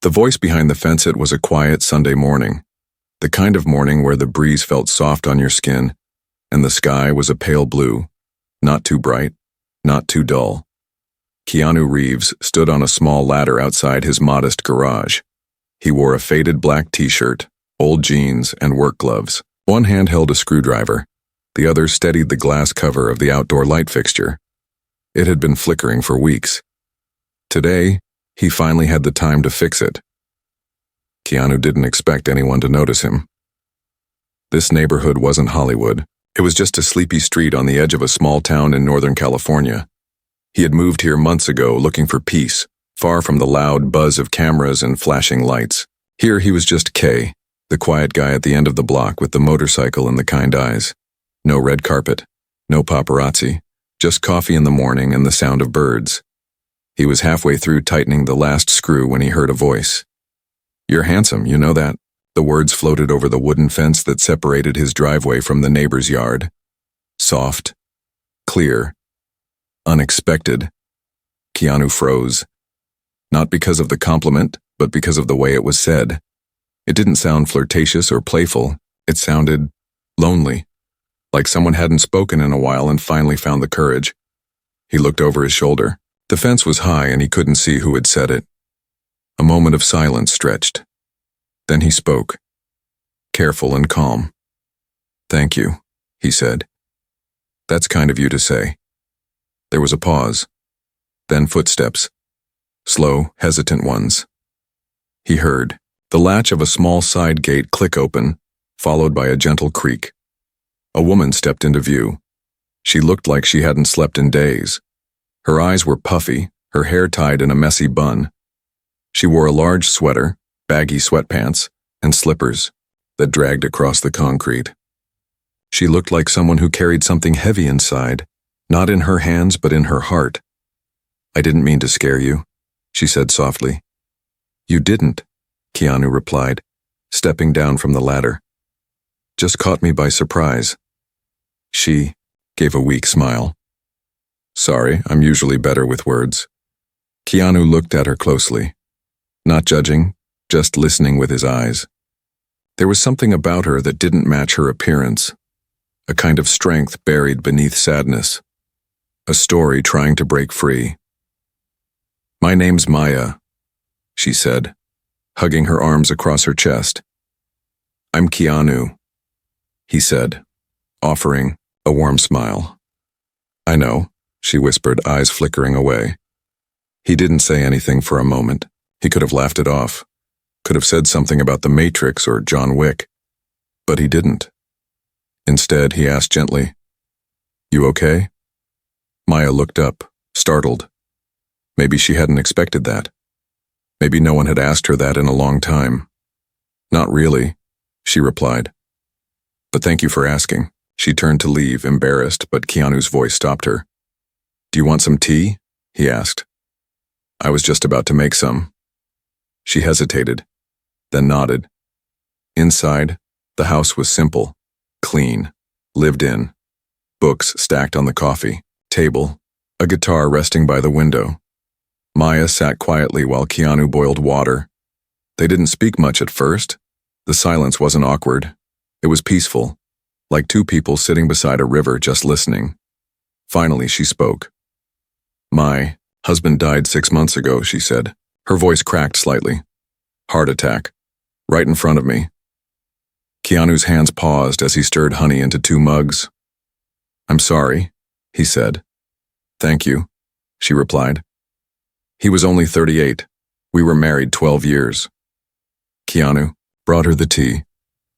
The voice behind the fence was a quiet Sunday morning, the kind of morning where the breeze felt soft on your skin, and the sky was a pale blue, not too bright, not too dull. Keanu Reeves stood on a small ladder outside his modest garage. He wore a faded black t-shirt, old jeans, and work gloves. One hand held a screwdriver. The other steadied the glass cover of the outdoor light fixture. It had been flickering for weeks. Today, he finally had the time to fix it. Keanu didn't expect anyone to notice him. This neighborhood wasn't Hollywood. It was just a sleepy street on the edge of a small town in Northern California. He had moved here months ago looking for peace, far from the loud buzz of cameras and flashing lights. Here he was just Kay, the quiet guy at the end of the block with the motorcycle and the kind eyes. No red carpet, no paparazzi, just coffee in the morning and the sound of birds. He was halfway through tightening the last screw when he heard a voice. "You're handsome, you know that?" The words floated over the wooden fence that separated his driveway from the neighbor's yard. Soft, clear, unexpected. Keanu froze. Not because of the compliment, but because of the way it was said. It didn't sound flirtatious or playful. It sounded lonely, like someone hadn't spoken in a while and finally found the courage. He looked over his shoulder. The fence was high and he couldn't see who had said it. A moment of silence stretched. Then he spoke, careful and calm. "Thank you," he said. "That's kind of you to say." There was a pause. Then footsteps. Slow, hesitant ones. He heard the latch of a small side gate click open, followed by a gentle creak. A woman stepped into view. She looked like she hadn't slept in days. Her eyes were puffy, her hair tied in a messy bun. She wore a large sweater, baggy sweatpants, and slippers that dragged across the concrete. She looked like someone who carried something heavy inside, not in her hands but in her heart. "I didn't mean to scare you," she said softly. "You didn't," Keanu replied, stepping down from the ladder. "Just caught me by surprise." She gave a weak smile. "Sorry, I'm usually better with words." Keanu looked at her closely, not judging, just listening with his eyes. There was something about her that didn't match her appearance, a kind of strength buried beneath sadness, a story trying to break free. "My name's Maya," she said, hugging her arms across her chest. "I'm Keanu," he said, offering a warm smile. "I know," she whispered, eyes flickering away. He didn't say anything for a moment. He could have laughed it off, could have said something about the Matrix or John Wick, but he didn't. Instead, he asked gently, "You okay?" Maya looked up, startled. Maybe she hadn't expected that. Maybe no one had asked her that in a long time. "Not really," she replied. "But thank you for asking." She turned to leave, embarrassed, but Keanu's voice stopped her. "Do you want some tea?" he asked. "I was just about to make some." She hesitated, then nodded. Inside, the house was simple, clean, lived in. Books stacked on the coffee table, a guitar resting by the window. Maya sat quietly while Keanu boiled water. They didn't speak much at first. The silence wasn't awkward. It was peaceful, like two people sitting beside a river just listening. Finally, she spoke. "My husband died 6 months ago," she said. Her voice cracked slightly. "Heart attack. Right in front of me." Keanu's hands paused as he stirred honey into 2 mugs. "I'm sorry," he said. "Thank you," she replied. He was only 38. We were married 12 years. Keanu brought her the tea,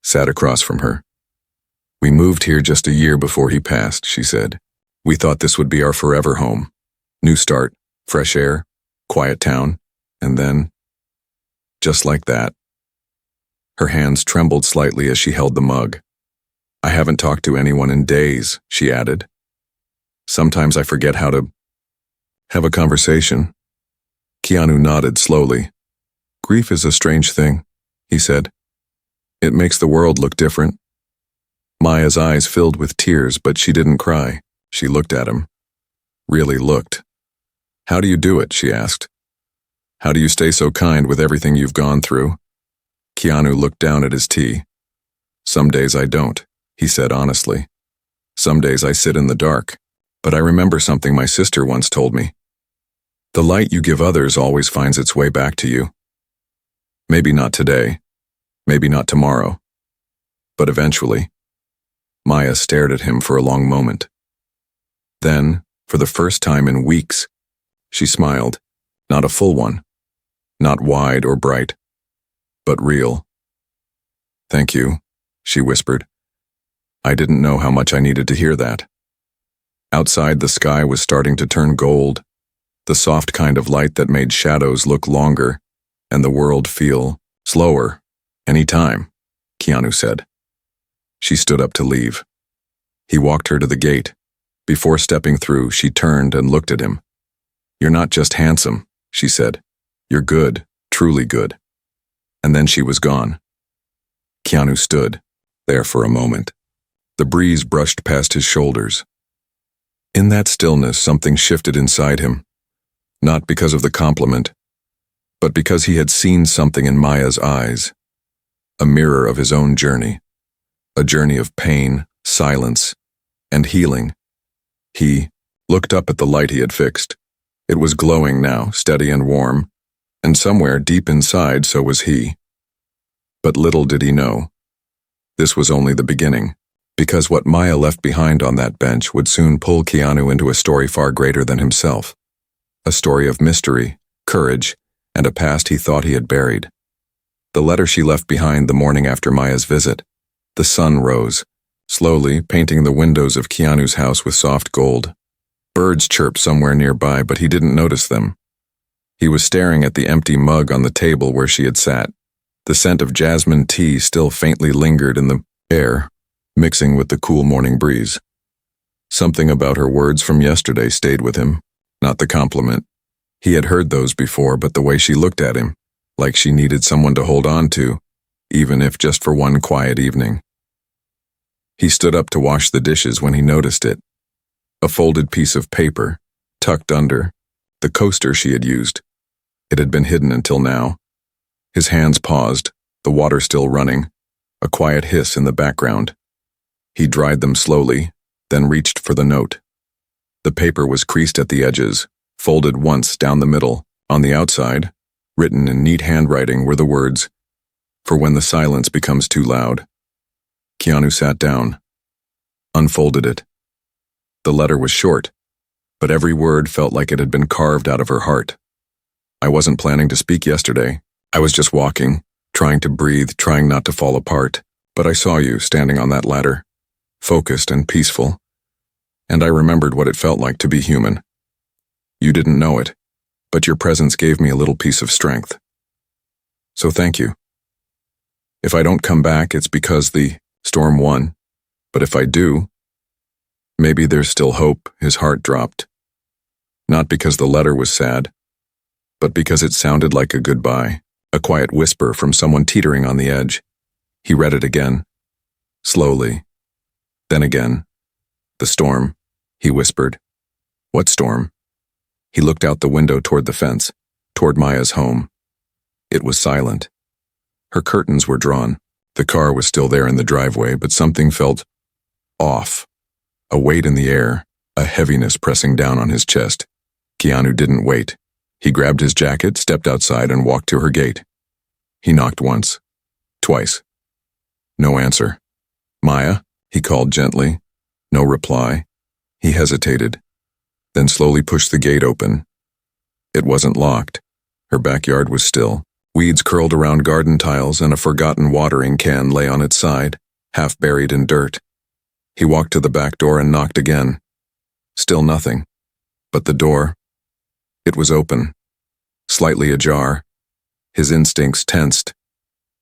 sat across from her. "We moved here just a year before he passed," she said. "We thought this would be our forever home. New start, fresh air, quiet town, and then, just like that." Her hands trembled slightly as she held the mug. "I haven't talked to anyone in days," she added. "Sometimes I forget how to have a conversation." Keanu nodded slowly. "Grief is a strange thing," he said. "It makes the world look different." Maya's eyes filled with tears, but she didn't cry. She looked at him. Really looked. "How do you do it?" she asked. How do you stay so kind with everything you've gone through? Keanu looked down at his tea. Some days I don't, he said honestly. Some days I sit in the dark, but I remember something my sister once told me. The light you give others always finds its way back to you. Maybe not today, maybe not tomorrow, but eventually. Maya stared at him for a long moment. Then, for the first time in weeks, she smiled, not a full one, not wide or bright, but real. Thank you, she whispered. I didn't know how much I needed to hear that. Outside, the sky was starting to turn gold, the soft kind of light that made shadows look longer and the world feel slower. Any time, Keanu said. She stood up to leave. He walked her to the gate. Before stepping through, she turned and looked at him. You're not just handsome, she said. You're good, truly good. And then she was gone. Keanu stood there for a moment. The breeze brushed past his shoulders. In that stillness, something shifted inside him, not because of the compliment, but because he had seen something in Maya's eyes, a mirror of his own journey, a journey of pain, silence, and healing. He looked up at the light he had fixed. It was glowing now, steady and warm, and somewhere deep inside so was he. But little did he know, this was only the beginning, because what Maya left behind on that bench would soon pull Keanu into a story far greater than himself, a story of mystery, courage, and a past he thought he had buried. The letter she left behind the morning after Maya's visit. The sun rose, slowly painting the windows of Keanu's house with soft gold. Birds chirped somewhere nearby, but he didn't notice them. He was staring at the empty mug on the table where she had sat. The scent of jasmine tea still faintly lingered in the air, mixing with the cool morning breeze. Something about her words from yesterday stayed with him, not the compliment. He had heard those before, but the way she looked at him, like she needed someone to hold on to, even if just for one quiet evening. He stood up to wash the dishes when he noticed it. A folded piece of paper, tucked under, the coaster she had used. It had been hidden until now. His hands paused, the water still running, a quiet hiss in the background. He dried them slowly, then reached for the note. The paper was creased at the edges, folded once down the middle. On the outside, written in neat handwriting, were the words, "For when the silence becomes too loud." Keanu sat down, unfolded it. The letter was short, but every word felt like it had been carved out of her heart. I wasn't planning to speak yesterday. I was just walking, trying to breathe, trying not to fall apart. But I saw you standing on that ladder, focused and peaceful, and I remembered what it felt like to be human. You didn't know it, but your presence gave me a little piece of strength. So thank you. If I don't come back, it's because the storm won. But if I do, maybe there's still hope. His heart dropped. Not because the letter was sad, but because it sounded like a goodbye, a quiet whisper from someone teetering on the edge. He read it again, slowly, then again. The storm, he whispered. What storm? He looked out the window toward the fence, toward Maya's home. It was silent. Her curtains were drawn. The car was still there in the driveway, but something felt off. A weight in the air, a heaviness pressing down on his chest. Keanu didn't wait. He grabbed his jacket, stepped outside, and walked to her gate. He knocked once, twice. No answer. Maya, he called gently. No reply. He hesitated, then slowly pushed the gate open. It wasn't locked. Her backyard was still. Weeds curled around garden tiles, and a forgotten watering can lay on its side, half buried in dirt. He walked to the back door and knocked again. Still nothing. But the door, it was open, slightly ajar. His instincts tensed.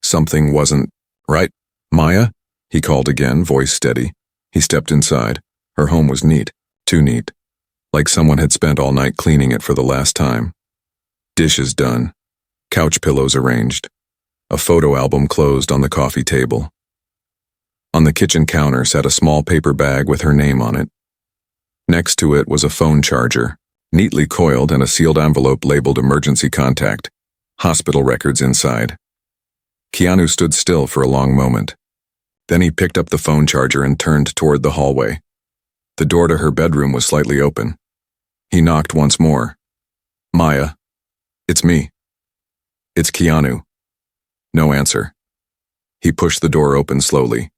Something wasn't right. Maya, he called again, voice steady. He stepped inside. Her home was neat, too neat, like someone had spent all night cleaning it for the last time. Dishes done, couch pillows arranged, a photo album closed on the coffee table. On the kitchen counter sat a small paper bag with her name on it. Next to it was a phone charger, neatly coiled, and a sealed envelope labeled emergency contact. Hospital records inside. Keanu stood still for a long moment. Then he picked up the phone charger and turned toward the hallway. The door to her bedroom was slightly open. He knocked once more. "Maya, it's me. It's Keanu." No answer. He pushed the door open slowly.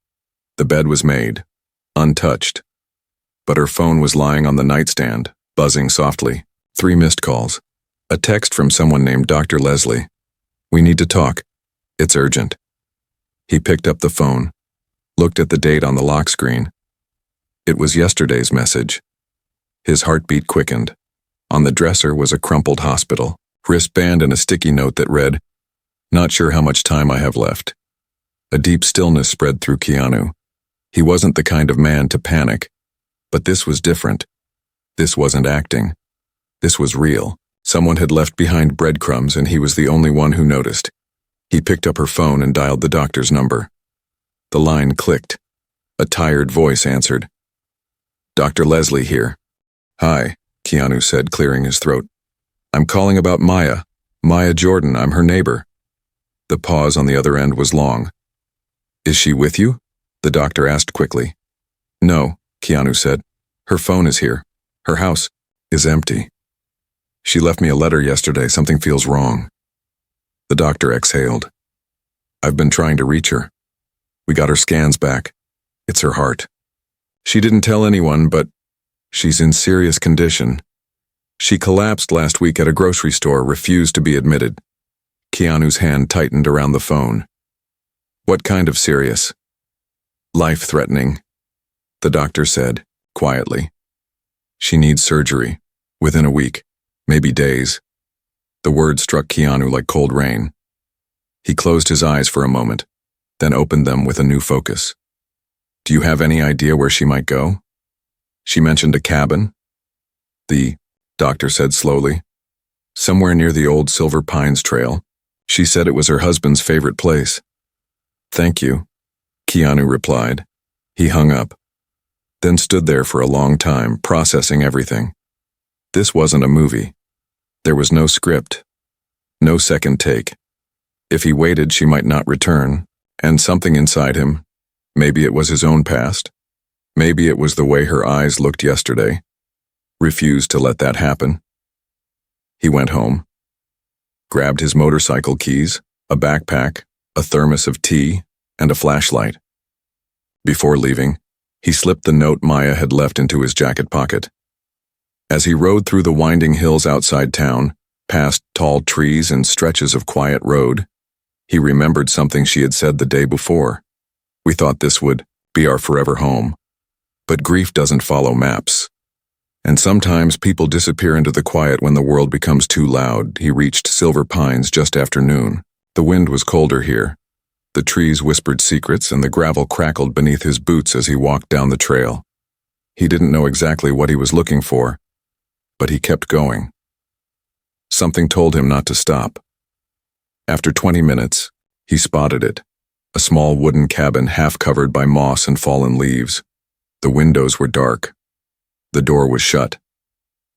The bed was made, untouched. But her phone was lying on the nightstand, buzzing softly. 3 missed calls. A text from someone named Dr. Leslie. "We need to talk. It's urgent." He picked up the phone, looked at the date on the lock screen. It was yesterday's message. His heartbeat quickened. On the dresser was a crumpled hospital wristband and a sticky note that read, "Not sure how much time I have left." A deep stillness spread through Keanu. He wasn't the kind of man to panic. But this was different. This wasn't acting. This was real. Someone had left behind breadcrumbs and he was the only one who noticed. He picked up her phone and dialed the doctor's number. The line clicked. A tired voice answered. "Dr. Leslie here." "Hi," Keanu said, clearing his throat. "I'm calling about Maya. Maya Jordan, I'm her neighbor." The pause on the other end was long. "Is she with you?" the doctor asked quickly. "No," Keanu said. "Her phone is here. Her house is empty. She left me a letter yesterday. Something feels wrong." The doctor exhaled. "I've been trying to reach her. We got her scans back. It's her heart. She didn't tell anyone, but she's in serious condition. She collapsed last week at a grocery store, refused to be admitted." Keanu's hand tightened around the phone. "What kind of serious?" "Life-threatening," the doctor said, quietly. "She needs surgery, within a week, maybe days." The words struck Keanu like cold rain. He closed his eyes for a moment, then opened them with a new focus. "Do you have any idea where she might go?" "She mentioned a cabin." "The doctor said slowly. "Somewhere near the old Silver Pines Trail. She said it was her husband's favorite place." "Thank you," Keanu replied. He hung up, then stood there for a long time, processing everything. This wasn't a movie. There was no script, no second take. If he waited, she might not return, and something inside him, maybe it was his own past, maybe it was the way her eyes looked yesterday, refused to let that happen. He went home, grabbed his motorcycle keys, a backpack, a thermos of tea, and a flashlight. Before leaving, he slipped the note Maya had left into his jacket pocket. As he rode through the winding hills outside town, past tall trees and stretches of quiet road, he remembered something she had said the day before. "We thought this would be our forever home. But grief doesn't follow maps. And sometimes people disappear into the quiet when the world becomes too loud." He reached Silver Pines just after noon. The wind was colder here. The trees whispered secrets and the gravel crackled beneath his boots as he walked down the trail. He didn't know exactly what he was looking for, but he kept going. Something told him not to stop. After 20 minutes, he spotted it, a small wooden cabin half covered by moss and fallen leaves. The windows were dark. The door was shut,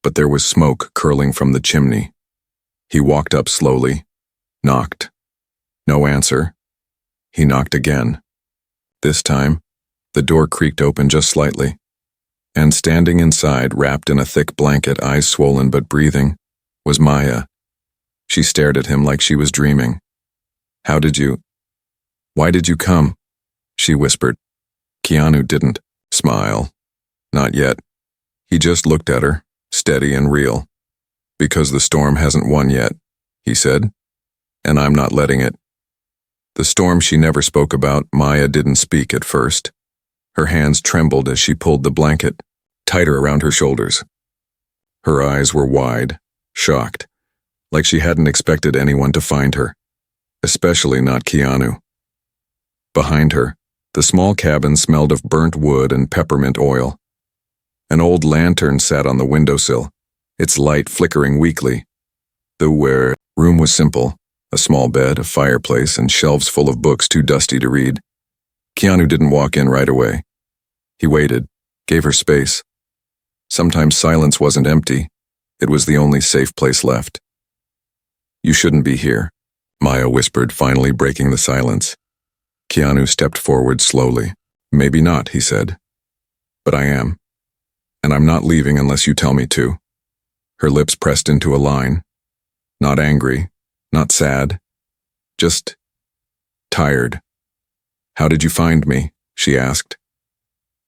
but there was smoke curling from the chimney. He walked up slowly, knocked. No answer. He knocked again. This time, the door creaked open just slightly, and standing inside, wrapped in a thick blanket, eyes swollen but breathing, was Maya. She stared at him like she was dreaming. Why did you come?" she whispered. Keanu didn't smile. Not yet. He just looked at her, steady and real. "Because the storm hasn't won yet," he said, "and I'm not letting it." The storm she never spoke about. Maya didn't speak at first. Her hands trembled as she pulled the blanket tighter around her shoulders. Her eyes were wide, shocked, like she hadn't expected anyone to find her, especially not Keanu. Behind her, the small cabin smelled of burnt wood and peppermint oil. An old lantern sat on the windowsill, its light flickering weakly. The room was simple. A small bed, a fireplace, and shelves full of books too dusty to read. Keanu didn't walk in right away. He waited, gave her space. Sometimes silence wasn't empty. It was the only safe place left. "You shouldn't be here," Maya whispered, finally breaking the silence. Keanu stepped forward slowly. Maybe not, he said. But I am. And I'm not leaving unless you tell me to. Her lips pressed into a line. Not angry, not sad, just tired. How did you find me? She asked.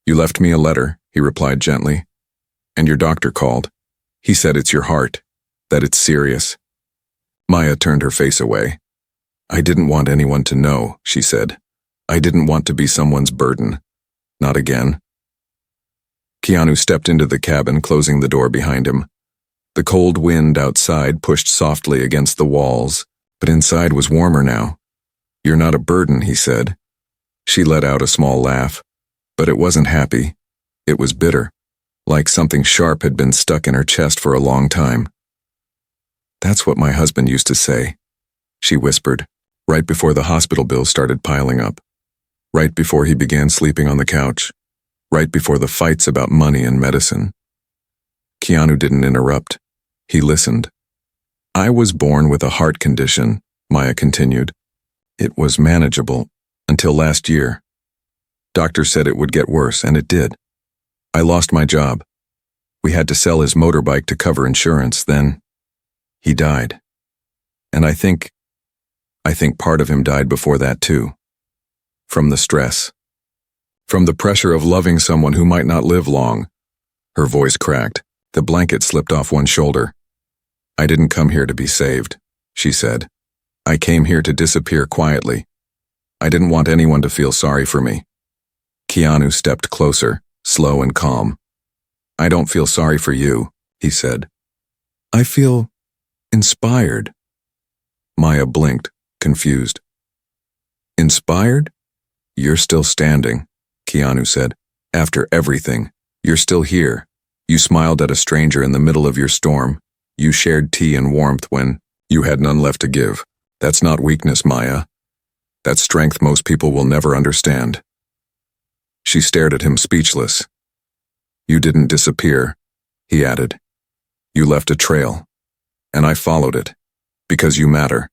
You left me a letter, he replied gently. And your doctor called. He said it's your heart, that it's serious. Maya turned her face away. I didn't want anyone to know, she said. I didn't want to be someone's burden. Not again. Keanu stepped into the cabin, closing the door behind him. The cold wind outside pushed softly against the walls, but inside was warmer now. You're not a burden, he said. She let out a small laugh, but it wasn't happy. It was bitter, like something sharp had been stuck in her chest for a long time. That's what my husband used to say, she whispered, right before the hospital bills started piling up, right before he began sleeping on the couch, right before the fights about money and medicine. Keanu didn't interrupt. He listened. I was born with a heart condition, Maya continued. It was manageable until last year. Doctors said it would get worse, and it did. I lost my job. We had to sell his motorbike to cover insurance. Then he died. And I think part of him died before that too. From the stress. From the pressure of loving someone who might not live long. Her voice cracked. The blanket slipped off one shoulder. I didn't come here to be saved, she said. I came here to disappear quietly. I didn't want anyone to feel sorry for me. Keanu stepped closer, slow and calm. I don't feel sorry for you, he said. I feel inspired. Maya blinked, confused. Inspired? You're still standing, Keanu said. After everything, you're still here. You smiled at a stranger in the middle of your storm. You shared tea and warmth when you had none left to give. That's not weakness, Maya. That's strength most people will never understand. She stared at him, speechless. You didn't disappear, he added. You left a trail, and I followed it, because you matter.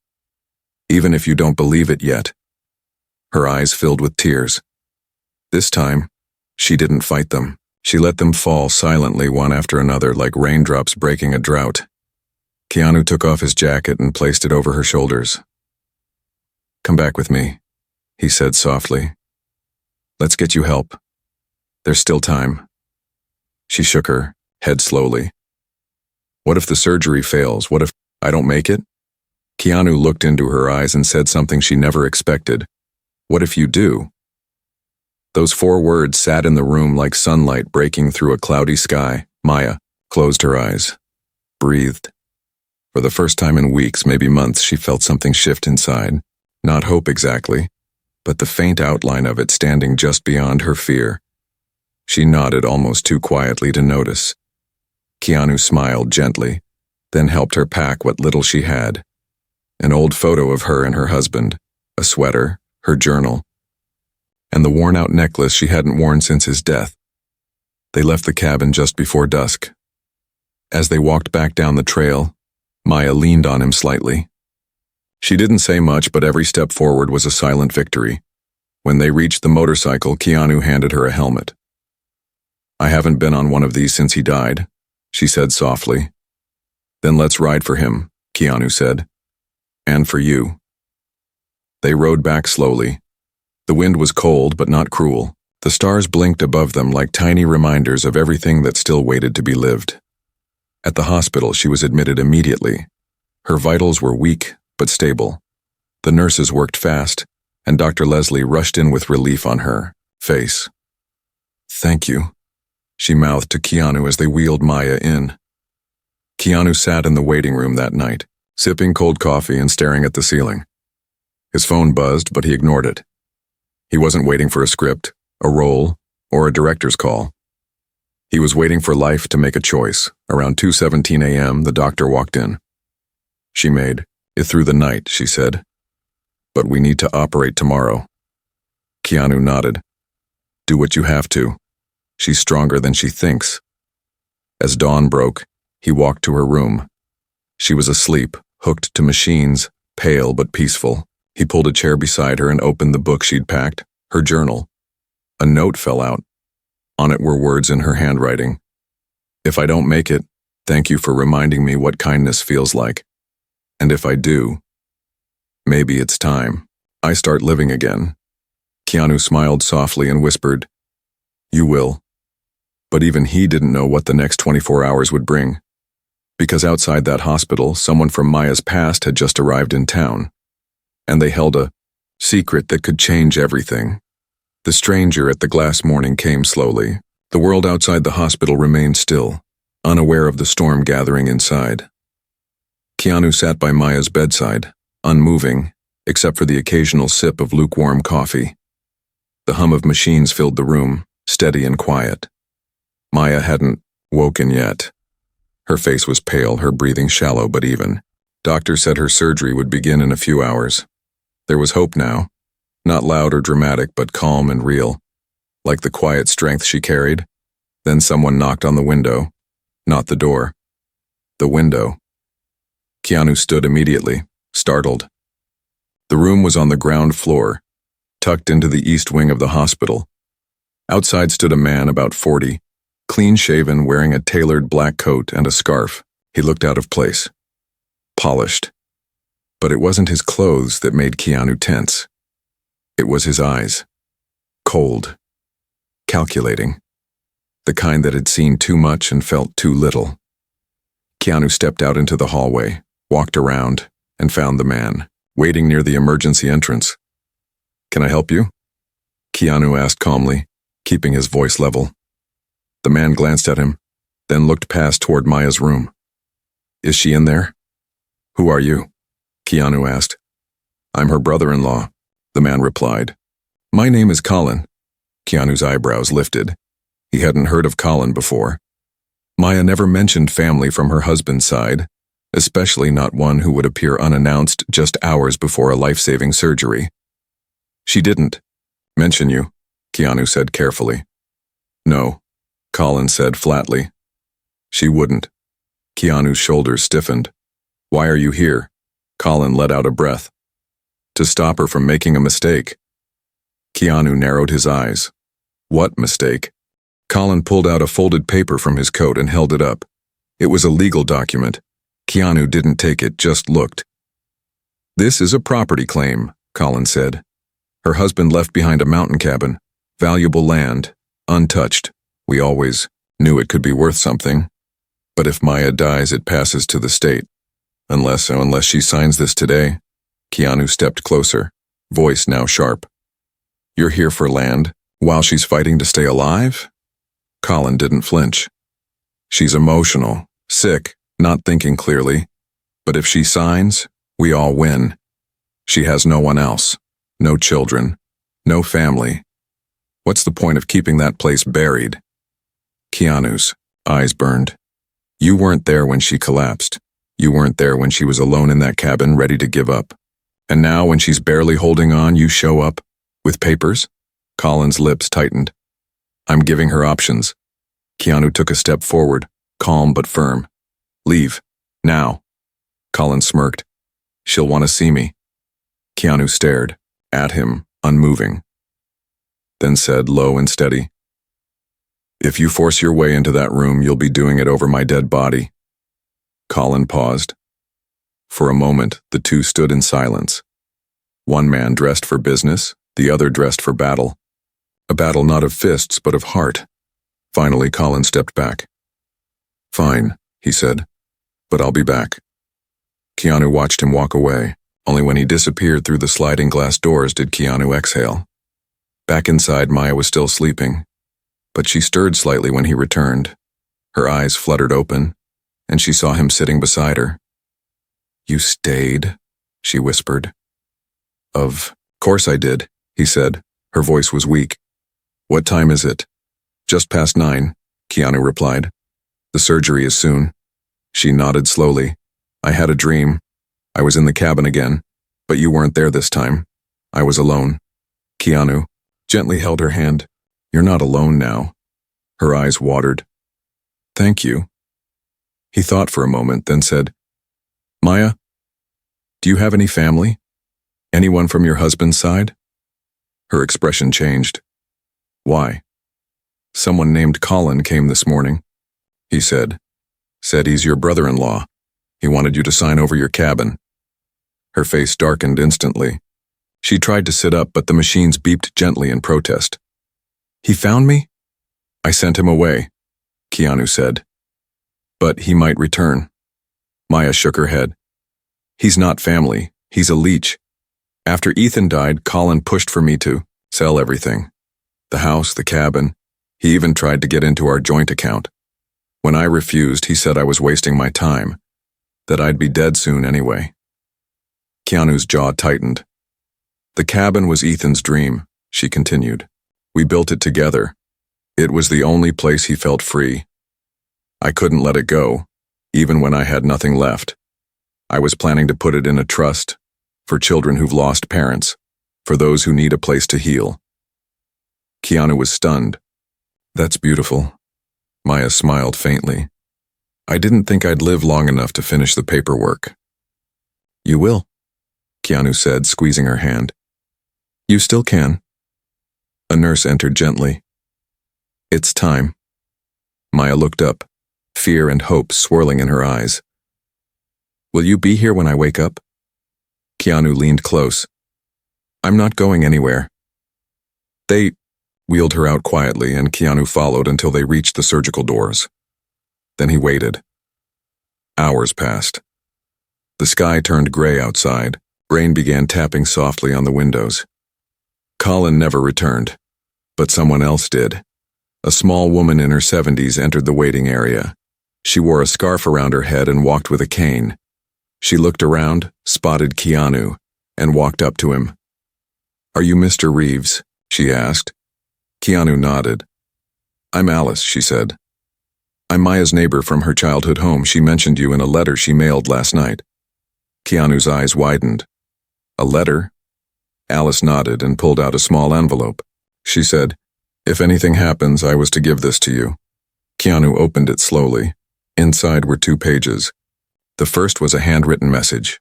Even if you don't believe it yet. Her eyes filled with tears. This time, she didn't fight them. She let them fall silently one after another like raindrops breaking a drought. Keanu took off his jacket and placed it over her shoulders. Come back with me, he said softly. Let's get you help. There's still time. She shook her head slowly. What if the surgery fails? What if I don't make it? Keanu looked into her eyes and said something she never expected. What if you do? Those 4 words sat in the room like sunlight breaking through a cloudy sky. Maya closed her eyes, breathed. For the first time in weeks, maybe months, she felt something shift inside. Not hope exactly, but the faint outline of it standing just beyond her fear. She nodded almost too quietly to notice. Keanu smiled gently, then helped her pack what little she had. An old photo of her and her husband, a sweater, her journal, and the worn-out necklace she hadn't worn since his death. They left the cabin just before dusk. As they walked back down the trail, Maya leaned on him slightly. She didn't say much, but every step forward was a silent victory. When they reached the motorcycle, Keanu handed her a helmet. I haven't been on one of these since he died, she said softly. Then let's ride for him, Keanu said. And for you. They rode back slowly. The wind was cold but not cruel. The stars blinked above them like tiny reminders of everything that still waited to be lived. At the hospital, she was admitted immediately. Her vitals were weak but stable. The nurses worked fast, and Dr. Leslie rushed in with relief on her face. Thank you, she mouthed to Keanu as they wheeled Maya in. Keanu sat in the waiting room that night, sipping cold coffee and staring at the ceiling. His phone buzzed, but he ignored it. He wasn't waiting for a script, a role, or a director's call. He was waiting for life to make a choice. Around 2:17 a.m., the doctor walked in. She made it through the night, she said. But we need to operate tomorrow. Keanu nodded. Do what you have to. She's stronger than she thinks. As dawn broke, he walked to her room. She was asleep, hooked to machines, pale but peaceful. He pulled a chair beside her and opened the book she'd packed, her journal. A note fell out. On it were words in her handwriting. If I don't make it, thank you for reminding me what kindness feels like. And if I do, maybe it's time I start living again. Keanu smiled softly and whispered, You will. But even he didn't know what the next 24 hours would bring. Because outside that hospital, someone from Maya's past had just arrived in town. And they held a secret that could change everything. The stranger at the glass morning came slowly. The world outside the hospital remained still, unaware of the storm gathering inside. Keanu sat by Maya's bedside, unmoving, except for the occasional sip of lukewarm coffee. The hum of machines filled the room, steady and quiet. Maya hadn't woken yet. Her face was pale, her breathing shallow but even. Doctor said her surgery would begin in a few hours. There was hope now, not loud or dramatic but calm and real, like the quiet strength she carried. Then someone knocked on the window, not the door. The window. Keanu stood immediately, startled. The room was on the ground floor, tucked into the east wing of the hospital. Outside stood a man about 40, clean-shaven, wearing a tailored black coat and a scarf. He looked out of place. Polished. But it wasn't his clothes that made Keanu tense. It was his eyes. Cold. Calculating. The kind that had seen too much and felt too little. Keanu stepped out into the hallway, walked around, and found the man, waiting near the emergency entrance. Can I help you? Keanu asked calmly, keeping his voice level. The man glanced at him, then looked past toward Maya's room. Is she in there? Who are you? Keanu asked. I'm her brother-in-law, the man replied. My name is Colin. Keanu's eyebrows lifted. He hadn't heard of Colin before. Maya never mentioned family from her husband's side, especially not one who would appear unannounced just hours before a life-saving surgery. She didn't mention you, Keanu said carefully. No, Colin said flatly. She wouldn't. Keanu's shoulders stiffened. Why are you here? Colin let out a breath. To stop her from making a mistake. Keanu narrowed his eyes. What mistake? Colin pulled out a folded paper from his coat and held it up. It was a legal document. Keanu didn't take it, just looked. This is a property claim, Colin said. Her husband left behind a mountain cabin, valuable land, untouched. We always knew it could be worth something. But if Maya dies, it passes to the state. Unless she signs this today. Keanu stepped closer, voice now sharp. You're here for land, while she's fighting to stay alive? Colin didn't flinch. She's emotional, sick, not thinking clearly. But if she signs, we all win. She has no one else, no children, no family. What's the point of keeping that place buried? Keanu's eyes burned. You weren't there when she collapsed. You weren't there when she was alone in that cabin, ready to give up. And now, when she's barely holding on, you show up with papers? Colin's lips tightened. I'm giving her options. Keanu took a step forward, calm but firm. Leave. Now. Colin smirked. She'll want to see me. Keanu stared at him, unmoving. Then said, low and steady, If you force your way into that room, you'll be doing it over my dead body. Colin paused. For a moment, the two stood in silence. One man dressed for business, the other dressed for battle. A battle not of fists, but of heart. Finally, Colin stepped back. Fine, he said, but I'll be back. Keanu watched him walk away. Only when he disappeared through the sliding glass doors did Keanu exhale. Back inside, Maya was still sleeping, but she stirred slightly when he returned. Her eyes fluttered open, and she saw him sitting beside her. You stayed, she whispered. Of course I did, he said. Her voice was weak. What time is it? Just past 9, Keanu replied. The surgery is soon. She nodded slowly. I had a dream. I was in the cabin again, but you weren't there this time. I was alone. Keanu gently held her hand. You're not alone now. Her eyes watered. Thank you. He thought for a moment, then said, Maya, Do you have any family? Anyone from your husband's side? Her expression changed. Why? Someone named Colin came this morning, he said. Said he's your brother-in-law. He wanted you to sign over your cabin. Her face darkened instantly. She tried to sit up, but the machines beeped gently in protest. He found me? I sent him away, Keanu said. But he might return. Maya shook her head. He's not family. He's a leech. After Ethan died, Colin pushed for me to sell everything. The house, the cabin. He even tried to get into our joint account. When I refused, he said I was wasting my time, that I'd be dead soon anyway. Keanu's jaw tightened. The cabin was Ethan's dream, she continued. We built it together. It was the only place he felt free. I couldn't let it go, even when I had nothing left. I was planning to put it in a trust, for children who've lost parents, for those who need a place to heal. Keanu was stunned. That's beautiful. Maya smiled faintly. I didn't think I'd live long enough to finish the paperwork. You will, Keanu said, squeezing her hand. You still can. A nurse entered gently. It's time. Maya looked up, fear and hope swirling in her eyes. Will you be here when I wake up? Keanu leaned close. I'm not going anywhere. They wheeled her out quietly, and Keanu followed until they reached the surgical doors. Then he waited. Hours passed. The sky turned gray outside. Rain began tapping softly on the windows. Colin never returned, but someone else did. A small woman in her 70s entered the waiting area. She wore a scarf around her head and walked with a cane. She looked around, spotted Keanu, and walked up to him. Are you Mr. Reeves? She asked. Keanu nodded. I'm Alice, she said. I'm Maya's neighbor from her childhood home. She mentioned you in a letter she mailed last night. Keanu's eyes widened. A letter? Alice nodded and pulled out a small envelope. She said, if anything happens, I was to give this to you. Keanu opened it slowly. Inside were 2 pages. The first was a handwritten message.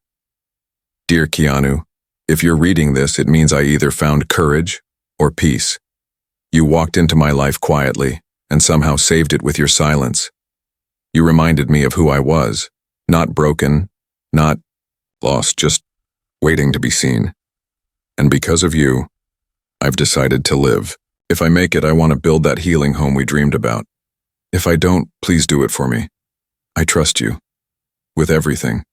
Dear Keanu, if you're reading this, it means I either found courage or peace. You walked into my life quietly and somehow saved it with your silence. You reminded me of who I was, not broken, not lost, just waiting to be seen. And because of you, I've decided to live. If I make it, I want to build that healing home we dreamed about. If I don't, please do it for me. I trust you. With everything.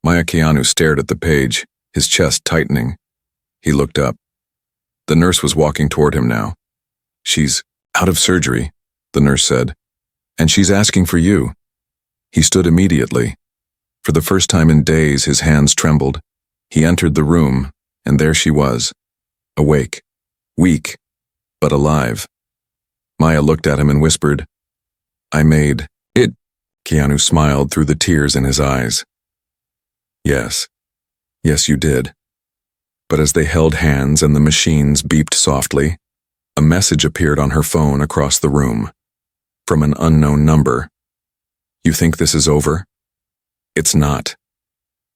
Keanu stared at the page, his chest tightening. He looked up. The nurse was walking toward him now. She's out of surgery, the nurse said. And she's asking for you. He stood immediately. For the first time in days, his hands trembled. He entered the room, and there she was. Awake. Weak. But alive. Maya looked at him and whispered, I made it. Keanu smiled through the tears in his eyes. Yes. Yes, you did. But as they held hands and the machines beeped softly, a message appeared on her phone across the room. From an unknown number. You think this is over? It's not.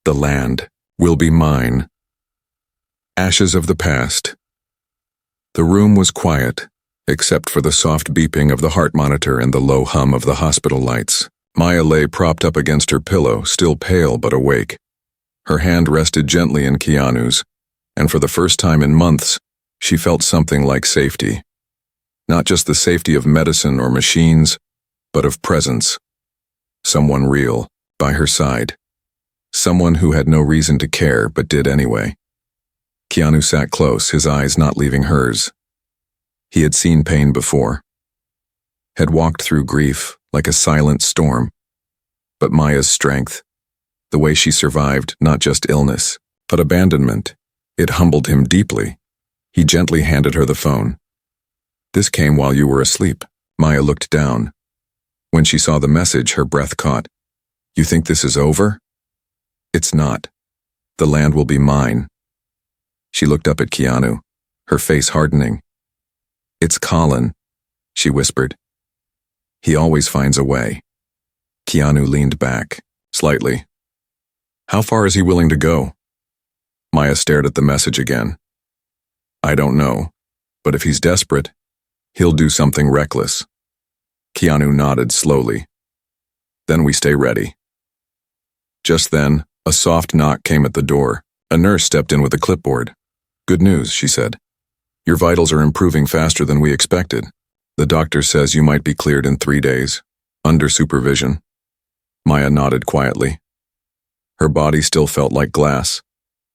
The land will be mine. Ashes of the past. The room was quiet, except for the soft beeping of the heart monitor and the low hum of the hospital lights. Maya lay propped up against her pillow, still pale but awake. Her hand rested gently in Keanu's, and for the first time in months, she felt something like safety. Not just the safety of medicine or machines, but of presence. Someone real, by her side. Someone who had no reason to care but did anyway. Keanu sat close, his eyes not leaving hers. He had seen pain before. Had walked through grief like a silent storm. But Maya's strength, the way she survived not just illness, but abandonment, it humbled him deeply. He gently handed her the phone. This came while you were asleep. Maya looked down. When she saw the message, her breath caught. You think this is over? It's not. The land will be mine. She looked up at Keanu, her face hardening. It's Colin, she whispered. He always finds a way. Keanu leaned back, slightly. How far is he willing to go? Maya stared at the message again. I don't know, but if he's desperate, he'll do something reckless. Keanu nodded slowly. Then we stay ready. Just then, a soft knock came at the door. A nurse stepped in with a clipboard. Good news, she said. Your vitals are improving faster than we expected. The doctor says you might be cleared in 3 days, under supervision. Maya nodded quietly. Her body still felt like glass,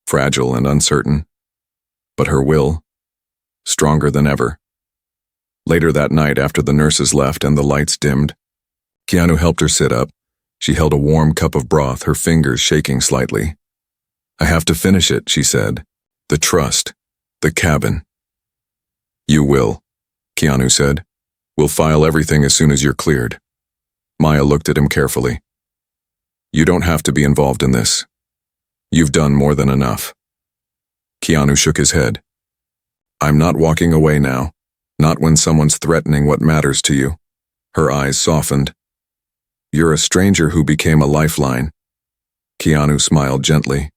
fragile and uncertain, but her will, stronger than ever. Later that night, after the nurses left and the lights dimmed, Keanu helped her sit up. She held a warm cup of broth, her fingers shaking slightly. I have to finish it, she said. The trust, the cabin. You will, Keanu said. We'll file everything as soon as you're cleared. Maya looked at him carefully. You don't have to be involved in this. You've done more than enough. Keanu shook his head. I'm not walking away now, not when someone's threatening what matters to you. Her eyes softened. You're a stranger who became a lifeline. Keanu smiled gently.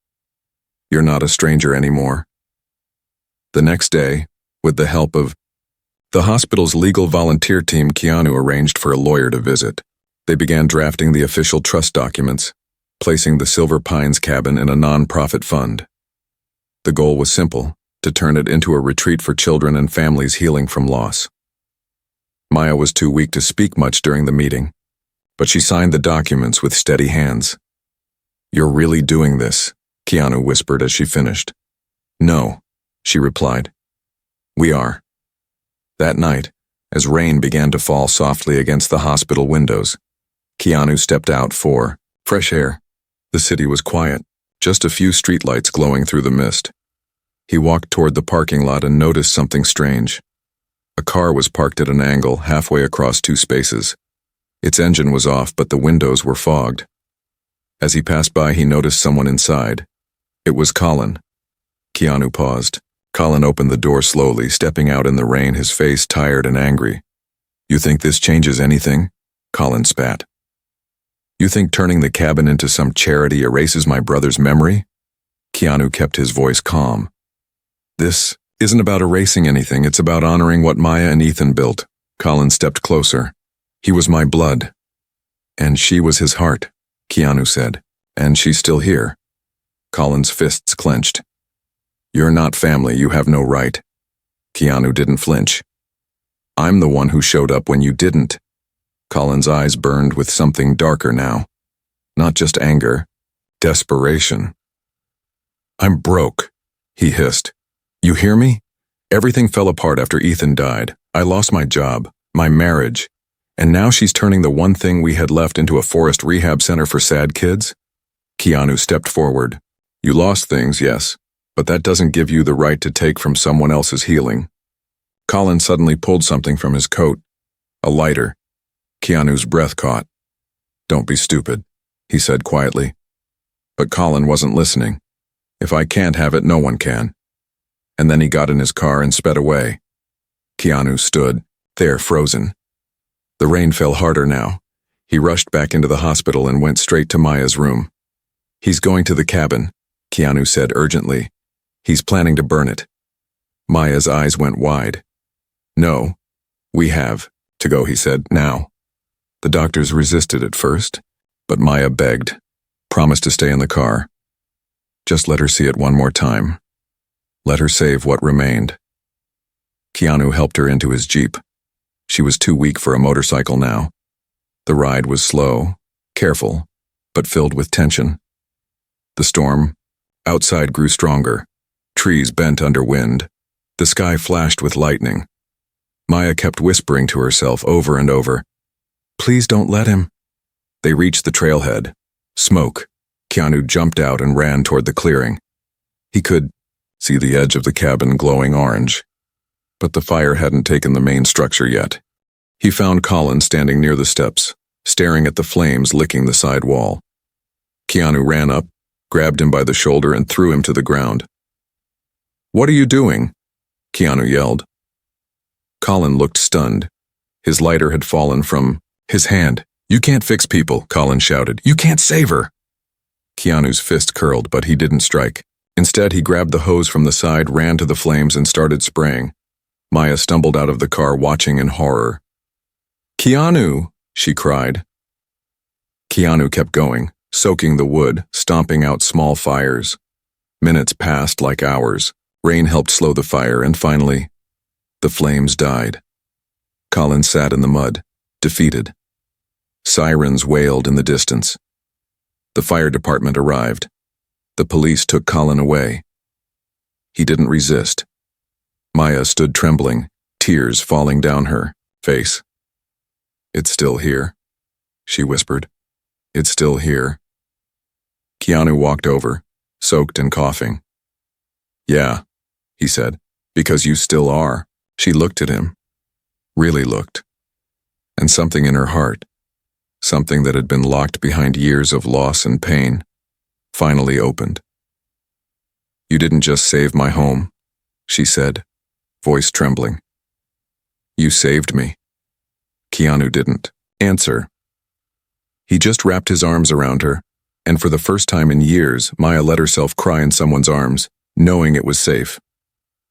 You're not a stranger anymore. The next day, with the help of the hospital's legal volunteer team, Keanu arranged for a lawyer to visit. They began drafting the official trust documents, placing the Silver Pines cabin in a non-profit fund. The goal was simple, to turn it into a retreat for children and families healing from loss. Maya was too weak to speak much during the meeting, but she signed the documents with steady hands. You're really doing this, Keanu whispered as she finished. No, she replied. We are. That night, as rain began to fall softly against the hospital windows, Keanu stepped out for fresh air. The city was quiet, just a few streetlights glowing through the mist. He walked toward the parking lot and noticed something strange. A car was parked at an angle halfway across 2 spaces. Its engine was off, but the windows were fogged. As he passed by, he noticed someone inside. It was Colin. Keanu paused. Colin opened the door slowly, stepping out in the rain, his face tired and angry. You think this changes anything? Colin spat. You think turning the cabin into some charity erases my brother's memory? Keanu kept his voice calm. This isn't about erasing anything, it's about honoring what Maya and Ethan built. Colin stepped closer. He was my blood. And she was his heart, Keanu said. And she's still here. Colin's fists clenched. You're not family, you have no right. Keanu didn't flinch. I'm the one who showed up when you didn't. Colin's eyes burned with something darker now. Not just anger, desperation. I'm broke, he hissed. You hear me? Everything fell apart after Ethan died. I lost my job, my marriage, and now she's turning the one thing we had left into a forest rehab center for sad kids? Keanu stepped forward. You lost things, yes, but that doesn't give you the right to take from someone else's healing. Colin suddenly pulled something from his coat. A lighter. Keanu's breath caught. Don't be stupid, he said quietly. But Colin wasn't listening. If I can't have it, no one can. And then he got in his car and sped away. Keanu stood, there frozen. The rain fell harder now. He rushed back into the hospital and went straight to Maya's room. He's going to the cabin, Keanu said urgently. He's planning to burn it. Maya's eyes went wide. No, we have to go, he said, now. The doctors resisted at first, but Maya begged, promised to stay in the car. Just let her see it one more time. Let her save what remained. Keanu helped her into his Jeep. She was too weak for a motorcycle now. The ride was slow, careful, but filled with tension. The storm outside grew stronger. Trees bent under wind. The sky flashed with lightning. Maya kept whispering to herself over and over, Please don't let him. They reached the trailhead. Smoke. Keanu jumped out and ran toward the clearing. He could see the edge of the cabin glowing orange, but the fire hadn't taken the main structure yet. He found Colin standing near the steps, staring at the flames licking the side wall. Keanu ran up, grabbed him by the shoulder and threw him to the ground. What are you doing? Keanu yelled. Colin looked stunned. His lighter had fallen from his hand. You can't fix people, Colin shouted. You can't save her. Keanu's fist curled, but he didn't strike. Instead, he grabbed the hose from the side, ran to the flames, and started spraying. Maya stumbled out of the car, watching in horror. "Keanu!" she cried. Keanu kept going, soaking the wood, stomping out small fires. Minutes passed like hours. Rain helped slow the fire, and finally, the flames died. Colin sat in the mud, defeated. Sirens wailed in the distance. The fire department arrived. The police took Colin away. He didn't resist. Maya stood trembling, tears falling down her face. "It's still here," she whispered. "It's still here." Keanu walked over, soaked and coughing. "Yeah," he said, "because you still are." She looked at him, really looked, and something in her heart, something that had been locked behind years of loss and pain, finally opened. "You didn't just save my home," she said, voice trembling. "You saved me." Keanu didn't answer. He just wrapped his arms around her, and for the first time in years, Maya let herself cry in someone's arms, knowing it was safe.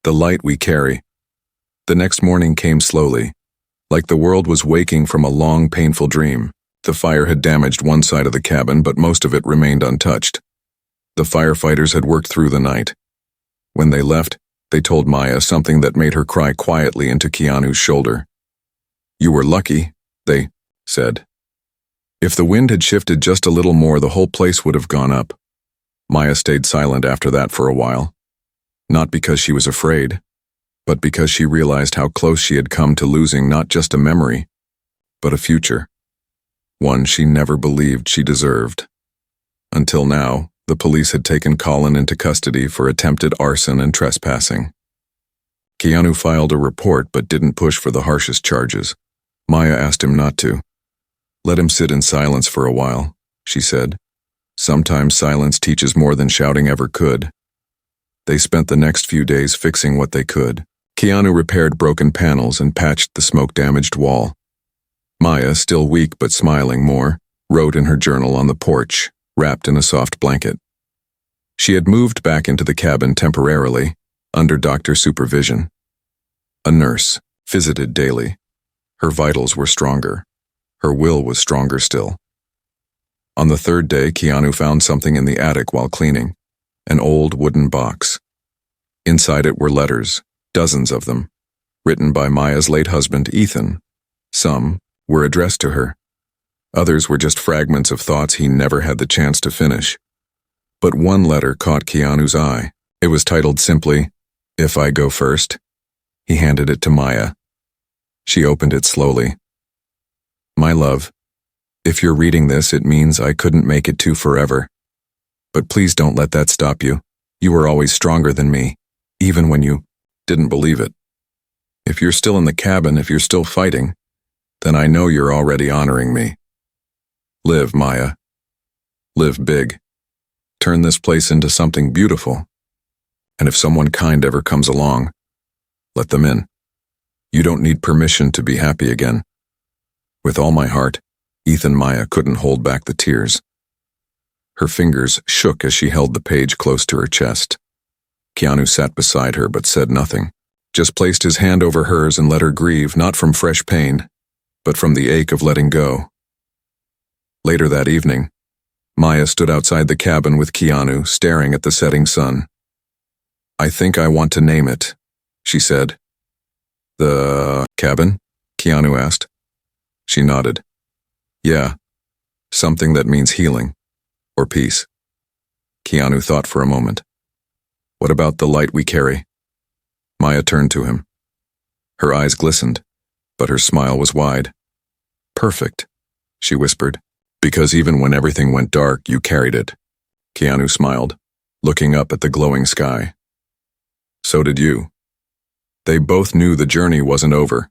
The light we carry. The next morning came slowly, like the world was waking from a long, painful dream. The fire had damaged one side of the cabin, but most of it remained untouched. The firefighters had worked through the night. When they left, they told Maya something that made her cry quietly into Keanu's shoulder. "You were lucky," they said. "If the wind had shifted just a little more, the whole place would have gone up." Maya stayed silent after that for a while. Not because she was afraid, but because she realized how close she had come to losing not just a memory, but a future. One she never believed she deserved. Until now, the police had taken Colin into custody for attempted arson and trespassing. Keanu filed a report but didn't push for the harshest charges. Maya asked him not to. "Let him sit in silence for a while," she said. "Sometimes silence teaches more than shouting ever could." They spent the next few days fixing what they could. Keanu repaired broken panels and patched the smoke-damaged wall. Maya, still weak but smiling more, wrote in her journal on the porch, wrapped in a soft blanket. She had moved back into the cabin temporarily, under doctor supervision. A nurse visited daily. Her vitals were stronger. Her will was stronger still. On the third day, Keanu found something in the attic while cleaning, an old wooden box. Inside it were letters, dozens of them, written by Maya's late husband, Ethan. Some were addressed to her. Others were just fragments of thoughts he never had the chance to finish. But one letter caught Keanu's eye. It was titled simply, "If I Go First." He handed it to Maya. She opened it slowly. "My love, if you're reading this, it means I couldn't make it to forever. But please don't let that stop you. You were always stronger than me, even when you didn't believe it. If you're still in the cabin, if you're still fighting, then I know you're already honoring me. Live, Maya. Live big. Turn this place into something beautiful. And if someone kind ever comes along, let them in. You don't need permission to be happy again." With all my heart, Ethan. Maya couldn't hold back the tears. Her fingers shook as she held the page close to her chest. Keanu sat beside her but said nothing, just placed his hand over hers and let her grieve, not from fresh pain, but from the ache of letting go. Later that evening, Maya stood outside the cabin with Keanu, staring at the setting sun. "I think I want to name it," she said. "The cabin?" Keanu asked. She nodded. "Yeah, something that means healing, or peace." Keanu thought for a moment. "What about the light we carry?" Maya turned to him. Her eyes glistened, but her smile was wide. "Perfect," she whispered, "because even when everything went dark, you carried it." Keanu smiled, looking up at the glowing sky. "So did you." They both knew the journey wasn't over.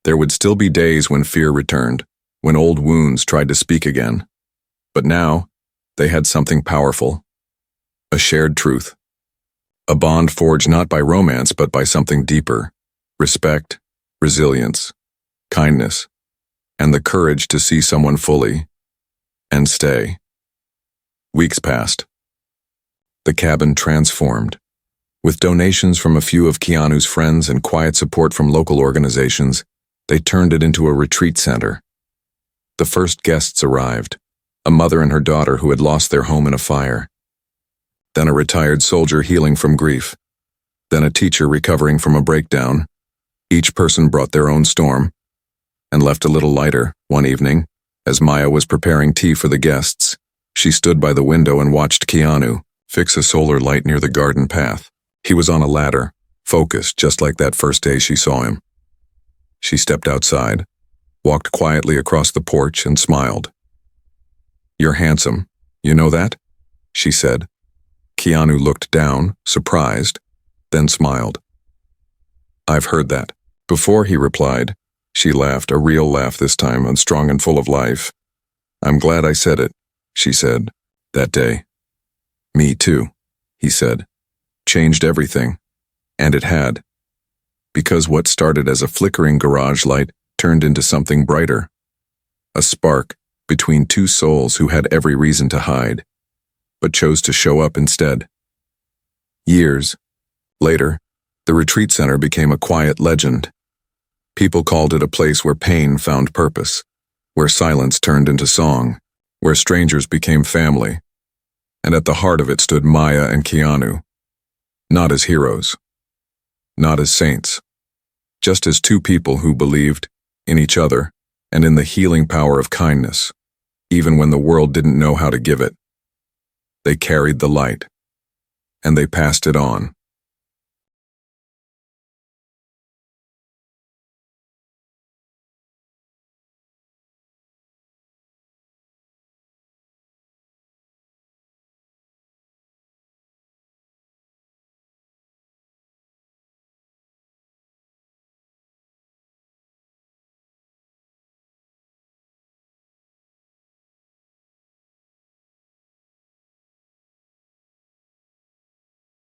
There would still be days when fear returned, when old wounds tried to speak again. But now, they had something powerful. A shared truth. A bond forged not by romance but by something deeper. Respect, resilience, kindness, and the courage to see someone fully and stay. Weeks passed. The cabin transformed. With donations from a few of Keanu's friends and quiet support from local organizations, they turned it into a retreat center. The first guests arrived, a mother and her daughter who had lost their home in a fire. Then a retired soldier healing from grief. Then a teacher recovering from a breakdown. Each person brought their own storm, and left a little lighter one evening. As Maya was preparing tea for the guests, she stood by the window and watched Keanu fix a solar light near the garden path. He was on a ladder, focused just like that first day she saw him. She stepped outside, walked quietly across the porch and smiled. "You're handsome, you know that?" she said. Keanu looked down, surprised, then smiled. "I've heard that." Before he replied, she laughed, a real laugh this time, and strong and full of life. "I'm glad I said it," she said, "that day." "Me too," he said. "Changed everything." And it had. Because what started as a flickering garage light turned into something brighter. A spark between two souls who had every reason to hide, but chose to show up instead. Years later, the retreat center became a quiet legend. People called it a place where pain found purpose, where silence turned into song, where strangers became family. And at the heart of it stood Maya and Keanu, not as heroes, not as saints, just as two people who believed in each other and in the healing power of kindness, even when the world didn't know how to give it. They carried the light, and they passed it on.